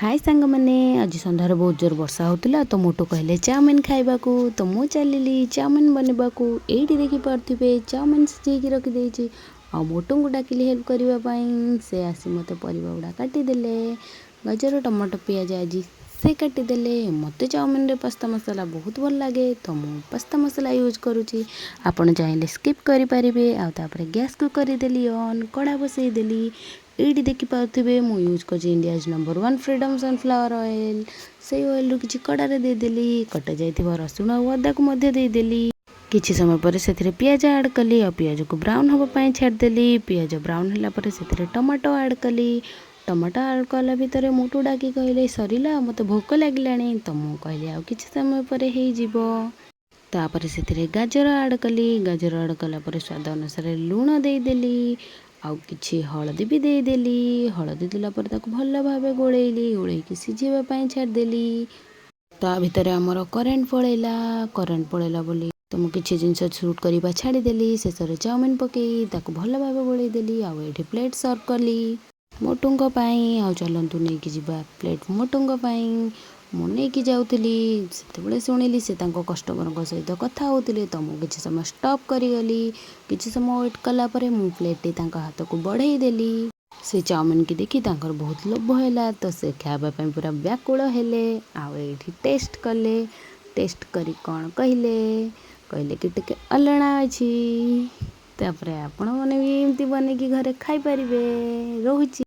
हाय सांग मैंने आज सन्धार बहुत जोर वर्षा होता तो मोटू कहले चाउमिन खाइबा को तो मु चलिली चाउमिन बनवा को एठी देखि पारे चाउमिन सिझे रखिदे आ मोटू को डाकिली हेल्प करने से आसी मत परिवा गुड़ा काटिदेले गाजर टमाटो पियाज आज से काटिदेले मत चाउमिन रे पास्ता मसाला बहुत भल लगे तो मु पास्ता मसाला यूज करुँची आपड़ चाहिए स्किप करेंगे आउे गैस को करदेली ऑन कड़ा बसईदेली ये देखिपे मु यूज कर India's number 1 freedom sunflower oil से ऑयल रु कि कड़ारे देदेली कटा जाइथिबा रसुण और अदा को देदेली किछि समय पर से पियाज ऐड कली और पियाज को ब्राउन होगापाई छाड़देली पियाज ब्राउन होला से टमाटो ऐड कली टमाटो ऐड कला भितर मोटू डाकी कहले सरीला मत भोक लगिलानी तो मु कहली आ किछि समय पर तापर से गाजर ऐड कली गाजर ऐड कला स्वाद अनुसार लुण देदेली आउ किछि हलदी भी देदेली हलदी देलापर भल भाव गोलैली गोलैकी सिझेवाई छाड़देली ता भितर आमर करेन्ट पलैला बोली तो मुझे किसी जिनस सुट करवा छाड़देली शेष चाउमिन पकई भल भाव गोलैदेली आउ ये प्लेट सर्व कली मोटुंग आउ चलतु नहीं जा प्लेट मोटुंग मुझे जाऊली से शुणिली से कस्टमर सहित कथा होते तो मुझे किसी समय स्टॉप करी किसी समय वेट कलापर मु प्लेट हाथ को बढ़ईदेली से चाउमिन की देखी बहुत लोभ है तो से खायापी पूरा व्याकुल हेले आउ ये टेस्ट कले टेस्ट करी कौन कहले कि टिके अलणा अच्छी तापर आपण मैंने भी एमती बनैकी घरे खाई पारे रोची।